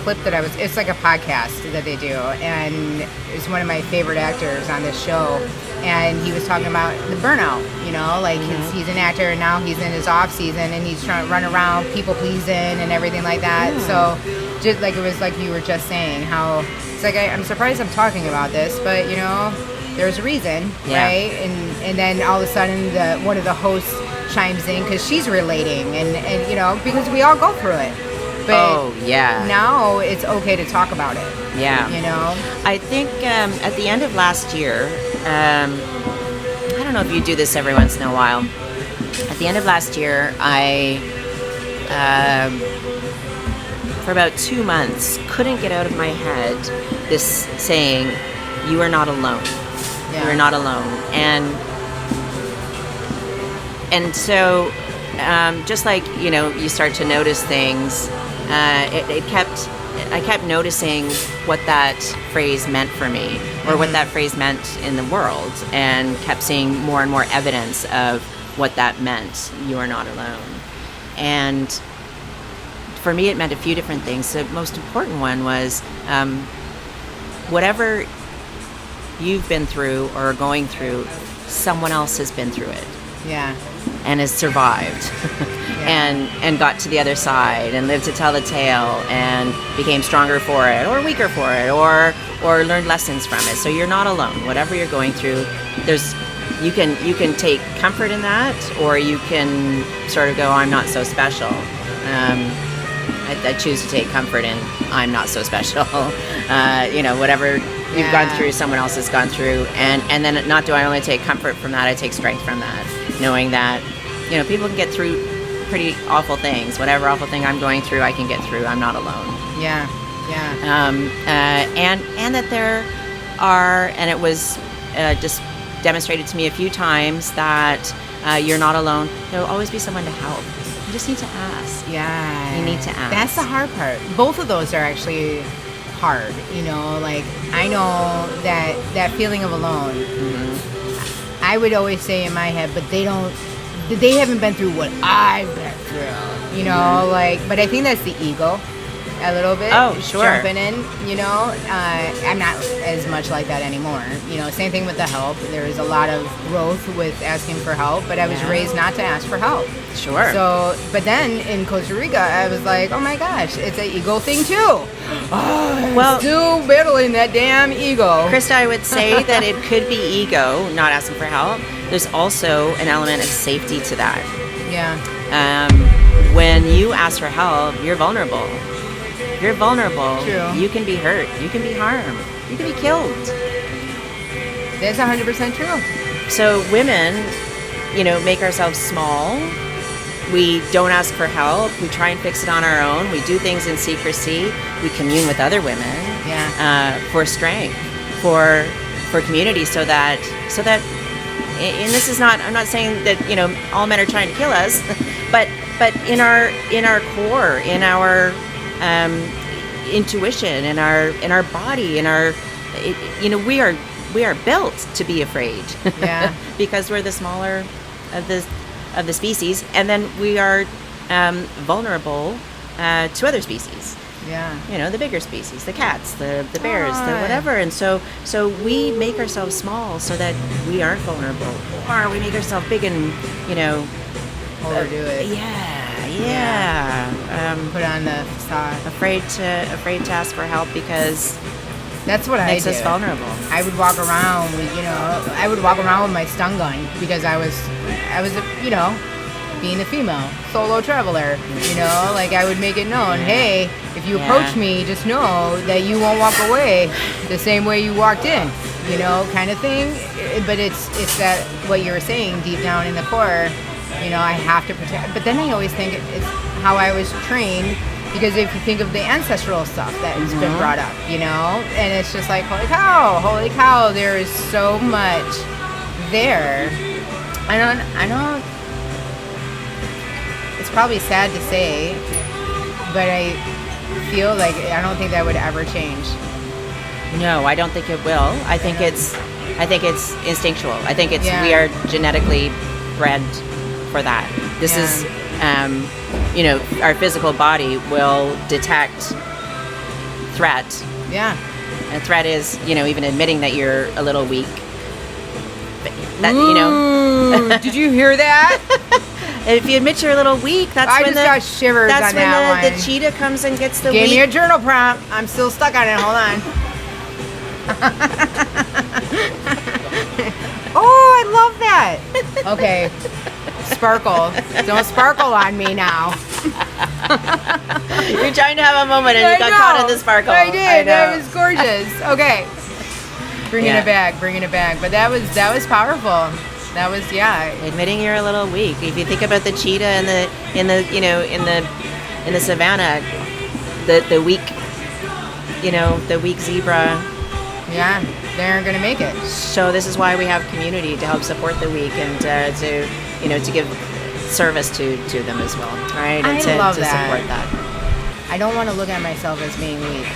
[SPEAKER 1] clip that it's like a podcast that they do, and it's one of my favorite actors on this show, and he was talking about the burnout, you know, like he's an actor and now he's in his off season and he's trying to run around people pleasing and everything like that. So just like, it was like you were just saying, how it's like, I'm surprised I'm talking about this, but you know, there's a reason, right? And then all of a sudden one of the hosts chimes in because she's relating, and you know, because we all go through it. But now it's okay to talk about it. Yeah. You know?
[SPEAKER 2] I think at the end of last year, I don't know if you do this every once in a while. At the end of last year, I, for about 2 months, couldn't get out of my head this saying, you are not alone. Yeah. You are not alone. And so, just like, you know, you start to notice things, I kept noticing what that phrase meant for me, or what that phrase meant in the world, and kept seeing more and more evidence of what that meant. You are not alone. And for me, it meant a few different things. The most important one was whatever you've been through or are going through, someone else has been through it.
[SPEAKER 1] Yeah.
[SPEAKER 2] And has survived. And got to the other side and lived to tell the tale and became stronger for it or weaker for it or learned lessons from it. So you're not alone. Whatever you're going through, you can take comfort in that, or you can sort of go, I'm not so special. I choose to take comfort in I'm not so special. You know, whatever you've gone through, someone else has gone through, and then not do I only take comfort from that, I take strength from that, knowing that, you know, people can get through pretty awful things. Whatever awful thing I'm going through, I can get through. I'm not alone.
[SPEAKER 1] Yeah.
[SPEAKER 2] And that there are, and it was just demonstrated to me a few times that you're not alone. There will always be someone to help. You just need to ask.
[SPEAKER 1] Yeah.
[SPEAKER 2] You need to ask.
[SPEAKER 1] That's the hard part. Both of those are actually hard. You know, like I know that feeling of alone. Mm-hmm. I would always say in my head, but they haven't been through what I've been through. You know, like, but I think that's the ego. A little bit.
[SPEAKER 2] Oh, sure.
[SPEAKER 1] Jumping in, you know. I'm not as much like that anymore. You know, same thing with the help. There is a lot of growth with asking for help, but I was raised not to ask for help.
[SPEAKER 2] Sure.
[SPEAKER 1] So, but then in Costa Rica, I was like, oh my gosh, it's an ego thing too. I'm still battling that damn ego.
[SPEAKER 2] Krista, I would say that it could be ego, not asking for help. There's also an element of safety to that.
[SPEAKER 1] Yeah.
[SPEAKER 2] When you ask for help, you're vulnerable. You're vulnerable.
[SPEAKER 1] True.
[SPEAKER 2] You can be hurt. You can be harmed. You can be killed.
[SPEAKER 1] That's 100% true.
[SPEAKER 2] So women, you know, make ourselves small. We don't ask for help. We try and fix it on our own. We do things in secrecy. We commune with other women.
[SPEAKER 1] Yeah.
[SPEAKER 2] For strength, for community, so that. And this is not. I'm not saying that, you know, all men are trying to kill us, but in our core, in our intuition, in our body, you know, we are built to be afraid.
[SPEAKER 1] Yeah.
[SPEAKER 2] Because we're the smaller of the species, and then we are vulnerable to other species.
[SPEAKER 1] Yeah.
[SPEAKER 2] You know, the bigger species, the cats, the bears, the whatever. And so we make ourselves small so that we aren't vulnerable, or we make ourselves big and, you know,
[SPEAKER 1] overdo it. Put on the facade.
[SPEAKER 2] Afraid to ask for help because
[SPEAKER 1] that's what
[SPEAKER 2] makes
[SPEAKER 1] I
[SPEAKER 2] us
[SPEAKER 1] did.
[SPEAKER 2] vulnerable.
[SPEAKER 1] I would walk around with, you know, with my stun gun because I was, you know, being a female solo traveler. You know, like I would make it known, hey, if you approach me, just know that you won't walk away the same way you walked in. You know, kind of thing. But it's that what you were saying deep down in the core. You know, I have to protect. But then I always think it's how I was trained, because if you think of the ancestral stuff that has been brought up, you know, and it's just like, holy cow, there is so much there. I don't. It's probably sad to say, but I feel like I don't think that would ever change.
[SPEAKER 2] No, I don't think it will. I think it's instinctual. I think it's we are genetically bred for that. This is, you know, our physical body will detect threat.
[SPEAKER 1] Yeah.
[SPEAKER 2] And threat is, you know, even admitting that you're a little weak. That, you know.
[SPEAKER 1] Did you hear that?
[SPEAKER 2] If you admit you're a little weak, that's
[SPEAKER 1] I
[SPEAKER 2] when
[SPEAKER 1] just got shivers
[SPEAKER 2] that's
[SPEAKER 1] on
[SPEAKER 2] when
[SPEAKER 1] that one.
[SPEAKER 2] the cheetah comes and gets the
[SPEAKER 1] Gave
[SPEAKER 2] weak.
[SPEAKER 1] me a journal prompt. I'm still stuck on it. Hold on. Oh, I love that. Okay. Sparkle. Don't sparkle on me now.
[SPEAKER 2] You're trying to have a moment and you got caught in the sparkle.
[SPEAKER 1] I did. That was gorgeous. Okay. Bringing it back. But that was powerful. That was
[SPEAKER 2] admitting you're a little weak. If you think about the cheetah in the savannah, the weak, you know, the weak zebra.
[SPEAKER 1] Yeah, they aren't going to make it.
[SPEAKER 2] So this is why we have community to help support the weak and to, you know, to give service to them as well, right? And
[SPEAKER 1] I love
[SPEAKER 2] to
[SPEAKER 1] that.
[SPEAKER 2] support that.
[SPEAKER 1] I don't want to look at myself as being weak,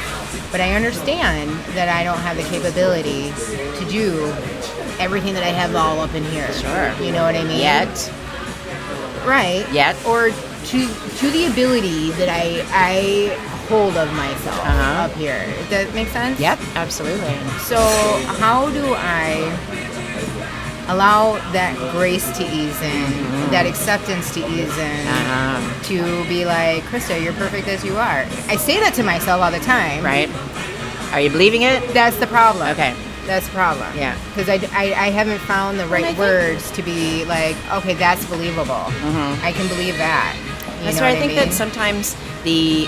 [SPEAKER 1] but I understand that I don't have the capability to do everything that I have all up in here.
[SPEAKER 2] Sure.
[SPEAKER 1] You know what I mean?
[SPEAKER 2] Yet.
[SPEAKER 1] Right.
[SPEAKER 2] Yet.
[SPEAKER 1] Or to the ability that I hold of myself up here. Does that make sense?
[SPEAKER 2] Yep, absolutely.
[SPEAKER 1] So how do I allow that grace to ease in, that acceptance to ease in, to be like, Krista, you're perfect as you are. I say that to myself all the time.
[SPEAKER 2] Right. Are you believing it?
[SPEAKER 1] That's the problem.
[SPEAKER 2] Okay.
[SPEAKER 1] That's the problem.
[SPEAKER 2] Yeah.
[SPEAKER 1] Because I haven't found the right words to be like, okay, that's believable. I can believe that.
[SPEAKER 2] That's why I think that sometimes the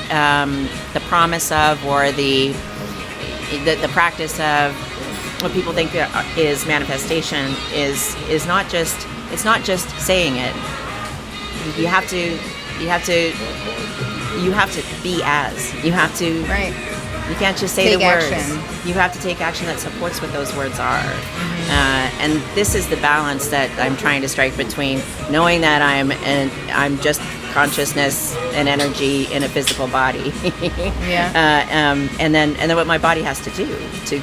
[SPEAKER 2] promise of, or the practice of what people think is manifestation is not just saying it. You have to be as. You have to.
[SPEAKER 1] Right.
[SPEAKER 2] You can't just say
[SPEAKER 1] Take
[SPEAKER 2] the words.
[SPEAKER 1] action.
[SPEAKER 2] You have to take action that supports what those words are. And this is the balance that I'm trying to strike between knowing that I'm just consciousness and energy in a physical body. And then what my body has to do to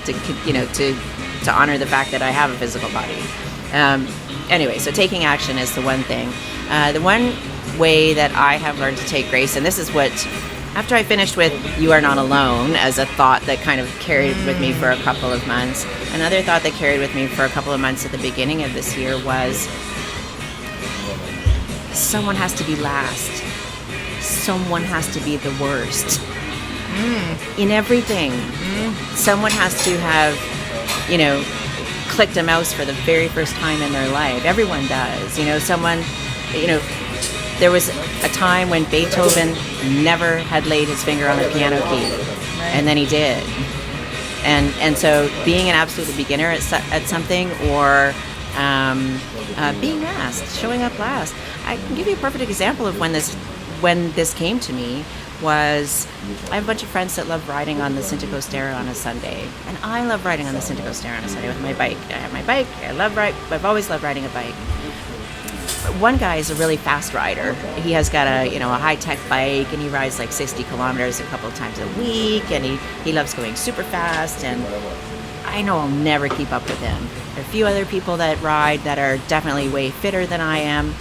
[SPEAKER 2] honor the fact that I have a physical body. Anyway, so taking action is the one thing. The one way that I have learned to take grace, and this is what, after I finished with "You Are Not Alone" as a thought that kind of carried with me for a couple of months, another thought that carried with me for a couple of months at the beginning of this year was, someone has to be last. Someone has to be the worst. In everything. Someone has to have, clicked a mouse for the very first time in their life. Everyone does. There was a time when Beethoven never had laid his finger on the piano key, and then he did. And so being an absolute beginner at something, or being last, showing up last. I can give you a perfect example of when this came to me. Was I have a bunch of friends that love riding on the Cinto Costiera on a Sunday, and I love riding on the Cinto Costiera on a Sunday with my bike. I have my bike. I've always loved riding a bike. One guy is a really fast rider. He has got a high-tech bike, and he rides like 60 kilometers a couple of times a week, and he loves going super fast, and I know I'll never keep up with him. There are a few other people that ride that are definitely way fitter than I am,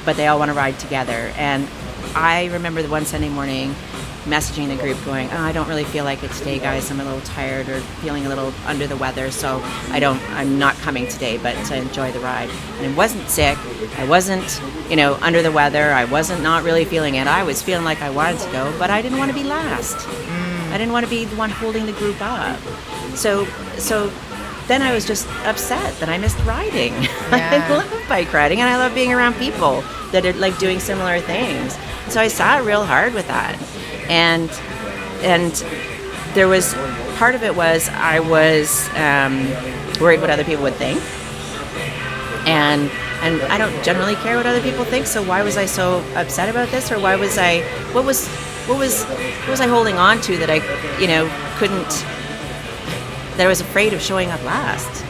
[SPEAKER 2] but they all want to ride together. And I remember the one Sunday morning messaging the group going, I don't really feel like it today, guys. I'm a little tired or feeling a little under the weather, so I'm not coming today, but to enjoy the ride. And I wasn't sick. I wasn't, under the weather. I wasn't not really feeling it. I was feeling like I wanted to go, but I didn't want to be last. I didn't want to be the one holding the group up. So then I was just upset that I missed riding.
[SPEAKER 1] Yeah.
[SPEAKER 2] I love bike riding, and I love being around people that are like doing similar things. So I sat real hard with that. And there was, part of it was I was worried what other people would think. And I don't generally care what other people think, so why was I so upset about this? Or what was I holding on to that I, couldn't, that I was afraid of showing up last?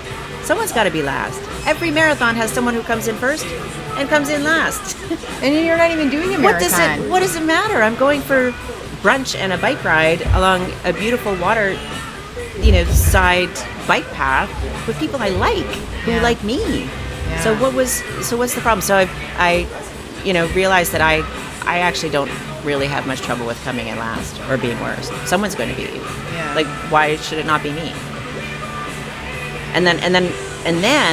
[SPEAKER 2] Someone's got to be last. Every marathon has someone who comes in first and comes in last.
[SPEAKER 1] And you're not even doing a marathon.
[SPEAKER 2] What does it matter? I'm going for brunch and a bike ride along a beautiful water, side bike path with people I like, who like me. Yeah. So what's the problem? So I realized that I actually don't really have much trouble with coming in last or being worst. Someone's going to be. Yeah. Like, why should it not be me? And then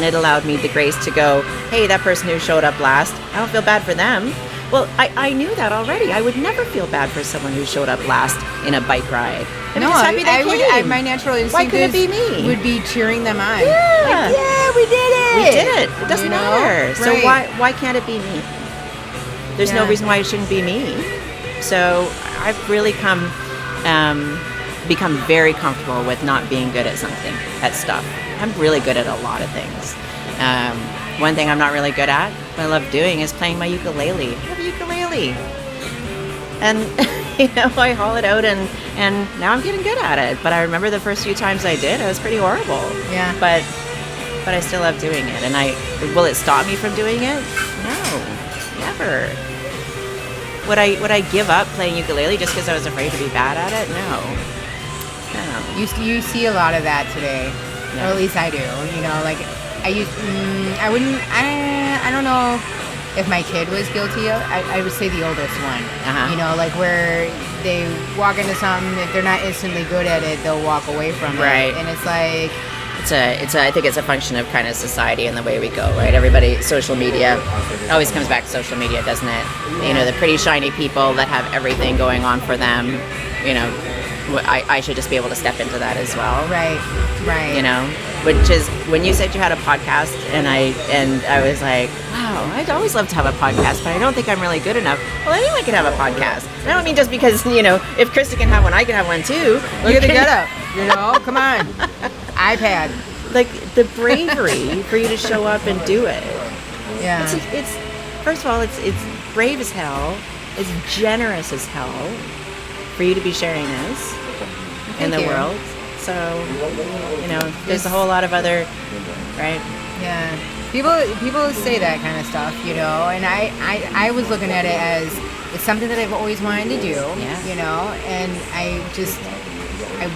[SPEAKER 2] it allowed me the grace to go, hey, that person who showed up last, I don't feel bad for them. Well, I knew that already. I would never feel bad for someone who showed up last in a bike ride.
[SPEAKER 1] My natural instinct
[SPEAKER 2] Why couldn't it be me?
[SPEAKER 1] Would be cheering them on.
[SPEAKER 2] Yeah.
[SPEAKER 1] Like, yeah, we did it.
[SPEAKER 2] We did it. It doesn't matter. Right. So why can't it be me? There's no reason why it shouldn't be me. So I've really become very comfortable with not being good at stuff. I'm really good at a lot of things. One thing I'm not really good at, but I love doing, is playing my ukulele. I have a ukulele. And, I haul it out and now I'm getting good at it. But I remember the first few times I did, it was pretty horrible. Yeah. But I still love doing it. And will it stop me from doing it? No, never. Would I give up playing ukulele just because I was afraid to be bad at it? No.
[SPEAKER 1] You see a lot of that today. Yeah. Or at least I do. I don't know if my kid was guilty of. I would say the oldest one. Where they walk into something, if they're not instantly good at it, they'll walk away from it.
[SPEAKER 2] Right.
[SPEAKER 1] And it's like,
[SPEAKER 2] I think it's a function of kind of society and the way we go, right? Everybody, social media, it always comes back to social media, doesn't it? Yeah. The pretty shiny people that have everything going on for them, I should just be able to step into that as well.
[SPEAKER 1] Right.
[SPEAKER 2] Which is when you said you had a podcast, and I was like, wow, I'd always love to have a podcast, but I don't think I'm really good enough. Well, anyone can have a podcast. I don't mean just because, if Krista can have one, I can have one too.
[SPEAKER 1] Look at the getup, come on. iPad.
[SPEAKER 2] Like, the bravery for you to show up and do it.
[SPEAKER 1] Yeah.
[SPEAKER 2] It's first of all, it's brave as hell, as generous as hell for you to be sharing this in the world. So, there's a whole lot of other, right?
[SPEAKER 1] Yeah. People say that kind of stuff, and I was looking at it as it's something that I've always wanted to do, and I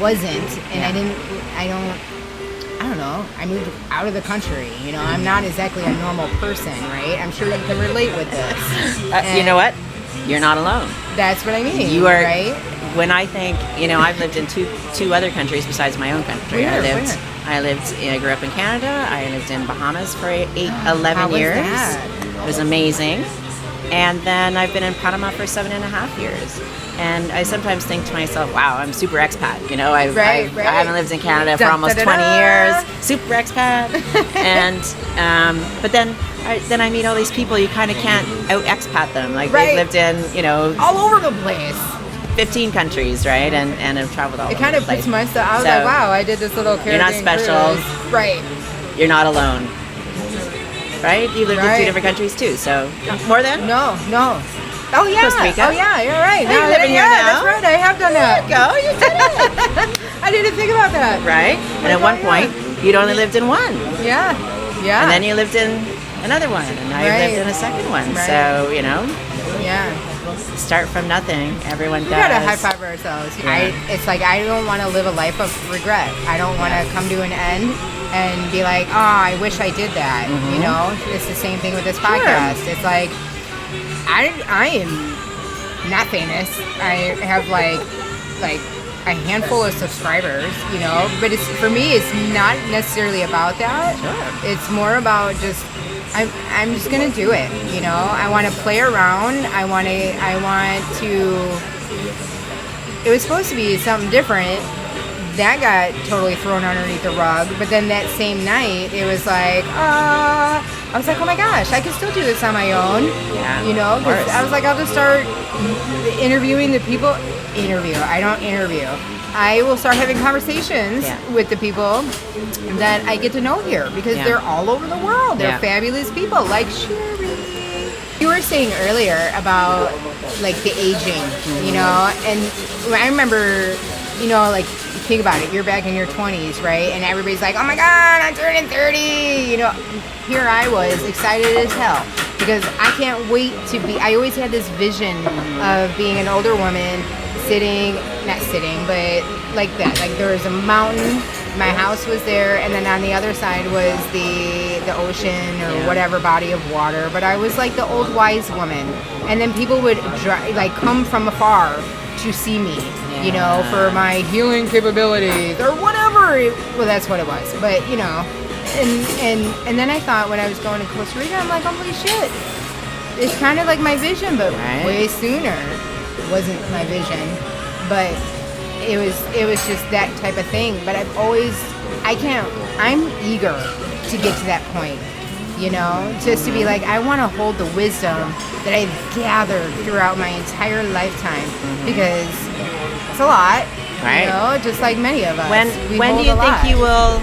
[SPEAKER 1] wasn't, and I don't know, I moved out of the country, I'm not exactly a normal person, right? I'm sure you can relate with this.
[SPEAKER 2] You know what? You're not alone.
[SPEAKER 1] That's what I mean.
[SPEAKER 2] You are,
[SPEAKER 1] right?
[SPEAKER 2] When I think, I've lived in two other countries besides my own country. I grew up in Canada. I lived in Bahamas for 11 years.
[SPEAKER 1] That?
[SPEAKER 2] It was amazing. And then I've been in Panama for 7.5 years. And I sometimes think to myself, wow, I'm super expat. I haven't lived in Canada for almost 20 years. Super expat. And but then I meet all these people. You kind of can't out expat them. Like they've lived in,
[SPEAKER 1] all over the place.
[SPEAKER 2] 15 countries, right? And have traveled all over the place.
[SPEAKER 1] It kind of puts my stuff. I was like, wow, I did this little Caribbean
[SPEAKER 2] You're not special.
[SPEAKER 1] cruise. Right.
[SPEAKER 2] You're not alone. Right? You lived in 2 different countries too, so more than?
[SPEAKER 1] No. Oh yeah.
[SPEAKER 2] Costa Rica.
[SPEAKER 1] Oh yeah, you're right.
[SPEAKER 2] Are you living here now?
[SPEAKER 1] That's right. I have done that.
[SPEAKER 2] There you go. You did it.
[SPEAKER 1] I didn't think about that.
[SPEAKER 2] Right? And at one point, you'd only lived in one.
[SPEAKER 1] Yeah.
[SPEAKER 2] And then you lived in another one, and now you lived in a second one.
[SPEAKER 1] Right.
[SPEAKER 2] So,
[SPEAKER 1] Yeah.
[SPEAKER 2] Start from nothing. Everyone does.
[SPEAKER 1] We gotta high five ourselves.
[SPEAKER 2] Yeah.
[SPEAKER 1] It's like I don't want to live a life of regret. I don't want to come to an end and be like, oh, I wish I did that. It's the same thing with this podcast. It's like I am not famous. I have like a handful of subscribers, but for me it's not necessarily about that.
[SPEAKER 2] Sure.
[SPEAKER 1] It's more about just I'm just gonna do it. I want to play around. I want to. It was supposed to be something different. That got totally thrown underneath the rug. But then that same night, it was like, I was like, oh my gosh, I can still do this on my own.
[SPEAKER 2] Yeah.
[SPEAKER 1] Because I was like, I'll just start interviewing the people. I don't interview. I will start having conversations with the people that I get to know here because they're all over the world. They're fabulous people like Sherry. You were saying earlier about like the aging, and I remember, like think about it. You're back in your 20s, right? And everybody's like, oh my God, I'm turning 30. Here I was excited as hell because I can't wait to be. I always had this vision of being an older woman. Not sitting, but like that. Like there was a mountain, my house was there, and then on the other side was the ocean or whatever body of water. But I was like the old wise woman, and then people would come from afar to see me, for my healing capabilities or whatever. Well, that's what it was. But and then I thought when I was going to Costa Rica, I'm like, holy shit, it's kind of like my vision, but way sooner. Wasn't my vision, but it was just that type of thing. But I'm eager to get to that point, just to be like, I want to hold the wisdom that I've gathered throughout my entire lifetime because it's a lot,
[SPEAKER 2] right?
[SPEAKER 1] Just like many of us.
[SPEAKER 2] When do you think you will?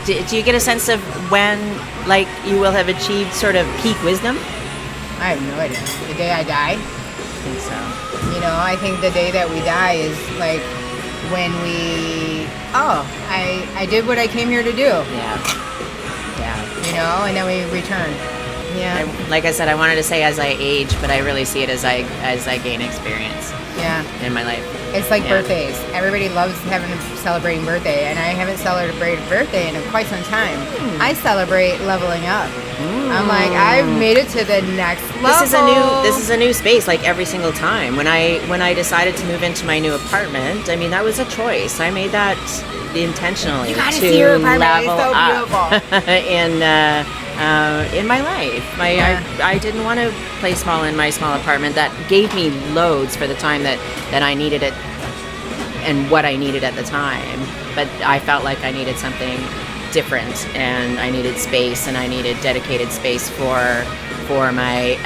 [SPEAKER 2] Do you get a sense of when, you will have achieved sort of peak wisdom?
[SPEAKER 1] I have no idea. The day I die?
[SPEAKER 2] I think so.
[SPEAKER 1] I think the day that we die is like when I did what I came here to do.
[SPEAKER 2] Yeah.
[SPEAKER 1] And then we return. Yeah.
[SPEAKER 2] Like I said, I wanted to say as I age, but I really see it as I gain experience.
[SPEAKER 1] Yeah.
[SPEAKER 2] In my life.
[SPEAKER 1] It's like birthdays. Everybody loves celebrating birthday, and I haven't celebrated birthday in quite some time. I celebrate leveling up. I'm like, I've made it to the next level.
[SPEAKER 2] This is a new space. Like every single time when I decided to move into my new apartment, I mean that was a choice. I made that intentionally
[SPEAKER 1] you gotta see your apartment.
[SPEAKER 2] level
[SPEAKER 1] it's so
[SPEAKER 2] up in my life. I didn't want to play small in my small apartment. That gave me loads for the time that I needed it and what I needed at the time. But I felt like I needed something different, and I needed space, and I needed dedicated space for my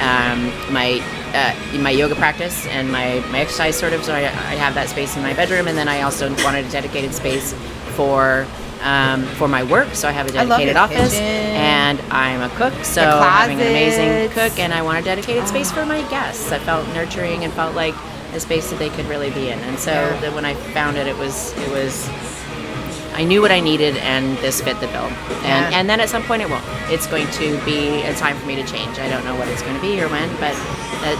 [SPEAKER 2] my yoga practice and my exercise sort of. So I have that space in my bedroom, and then I also wanted a dedicated space for for my work, so I have a
[SPEAKER 1] I love
[SPEAKER 2] dedicated
[SPEAKER 1] your
[SPEAKER 2] office,
[SPEAKER 1] kitchen.
[SPEAKER 2] and I'm a cook, so having an amazing cook, and I want a dedicated space for my guests. I felt nurturing and felt like a space that they could really be in, and so when I found it, it was. I knew what I needed, and this fit the bill. And then at some point it won't. It's going to be a time for me to change. I don't know what it's going to be or when, but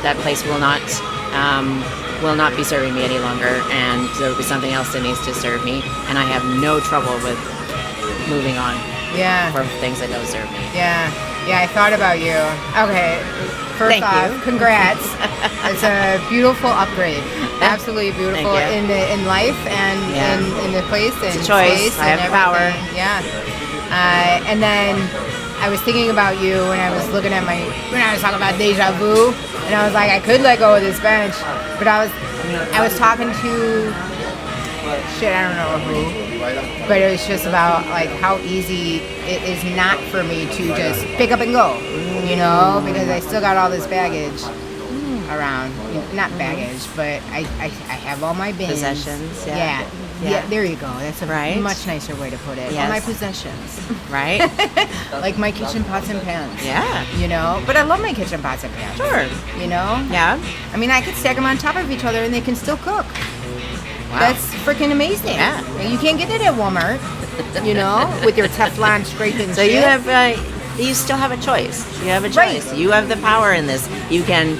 [SPEAKER 2] that place will not be serving me any longer, and there will be something else that needs to serve me. And I have no trouble with moving on from things that don't serve me.
[SPEAKER 1] Yeah, I thought about you. Okay, first
[SPEAKER 2] Thank
[SPEAKER 1] off,
[SPEAKER 2] you.
[SPEAKER 1] congrats. It's a beautiful upgrade. Absolutely beautiful in life and in the place and
[SPEAKER 2] it's a choice.
[SPEAKER 1] Space
[SPEAKER 2] I
[SPEAKER 1] and
[SPEAKER 2] have
[SPEAKER 1] everything.
[SPEAKER 2] power.
[SPEAKER 1] Yeah. And then I was thinking about you when I was looking at when I was talking about deja vu, and I was like, I could let go of this bench, but I was talking to I don't know who, but it was just about like how easy it is not for me to just pick up and go, because I still got all this baggage around. Not baggage, but I have all my bins.
[SPEAKER 2] Possessions,
[SPEAKER 1] yeah, there you go. That's a much nicer way to put it.
[SPEAKER 2] Yes.
[SPEAKER 1] All my possessions.
[SPEAKER 2] Right?
[SPEAKER 1] Like my kitchen pots and pans.
[SPEAKER 2] Yeah.
[SPEAKER 1] But I love my kitchen pots and pans.
[SPEAKER 2] Sure.
[SPEAKER 1] Yeah. I mean, I could stack them on top of each other and they can still cook. Wow. That's freaking amazing.
[SPEAKER 2] Yeah.
[SPEAKER 1] You can't get it at Walmart, with your Teflon scraping.
[SPEAKER 2] So you have, you still have a choice. You have a choice.
[SPEAKER 1] Right.
[SPEAKER 2] You have the power in this. You can,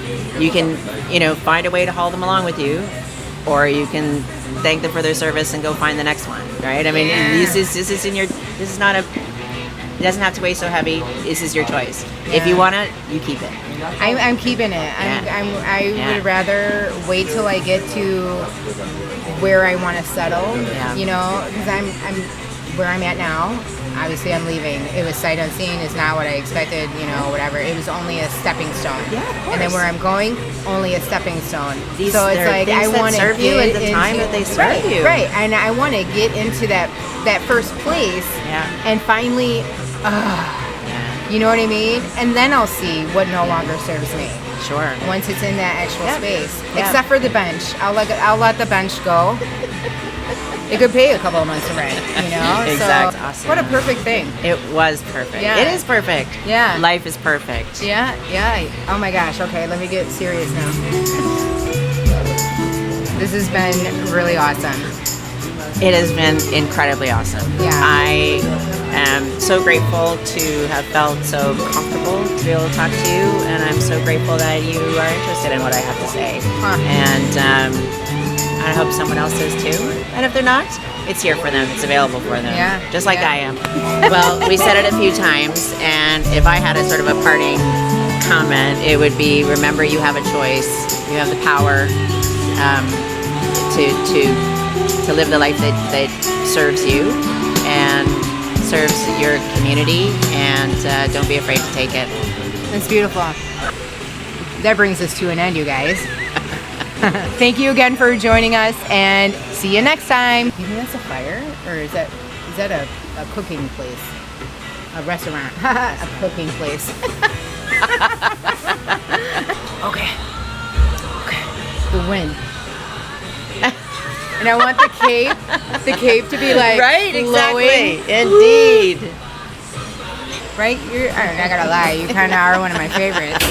[SPEAKER 2] find a way to haul them along with you, or you can thank them for their service and go find the next one. Right? I mean, this is not it doesn't have to weigh so heavy. This is your choice. If you want it, you keep it.
[SPEAKER 1] I'm keeping it. I would rather wait till I get to where I want to settle. Because I'm where I'm at now. Obviously, I'm leaving. It was sight unseen. It's not what I expected. Whatever. It was only a stepping stone.
[SPEAKER 2] Yeah, of course.
[SPEAKER 1] And then where I'm going, only a stepping stone.
[SPEAKER 2] So it's like I want to serve you at the time that they serve you.
[SPEAKER 1] Right. And I want to get into that first place. And finally. You know what I mean? And then I'll see what no longer serves me.
[SPEAKER 2] Sure.
[SPEAKER 1] Once it's in that actual space. Except for the bench. I'll let the bench go. It could pay a couple of months of rent,
[SPEAKER 2] Exactly.
[SPEAKER 1] So,
[SPEAKER 2] awesome.
[SPEAKER 1] what a perfect thing.
[SPEAKER 2] It was perfect.
[SPEAKER 1] Yeah.
[SPEAKER 2] It is perfect.
[SPEAKER 1] Yeah.
[SPEAKER 2] Life is perfect.
[SPEAKER 1] Yeah. Oh my gosh. Okay, let me get serious now. This has been really awesome.
[SPEAKER 2] It has been incredibly awesome.
[SPEAKER 1] Yeah.
[SPEAKER 2] I am so grateful to have felt so comfortable to be able to talk to you, and I'm so grateful that you are interested in what I have to say. And I hope someone else is too. And if they're not, it's here for them. It's available for them. Just like I am. Well, we said it a few times, and if I had a sort of a parting comment, it would be, remember, you have a choice. You have the power to live the life that serves you and serves your community, and don't be afraid to take it.
[SPEAKER 1] That's beautiful. That brings us to an end, you guys. Thank you again for joining us, and see you next time. You think that's a fire, or is that a cooking place? A restaurant? A cooking place. Okay. The wind. And I want the cape to be like
[SPEAKER 2] right,
[SPEAKER 1] glowing.
[SPEAKER 2] exactly, indeed.
[SPEAKER 1] Right? I'm not gonna lie, you kind of are one of my favorites.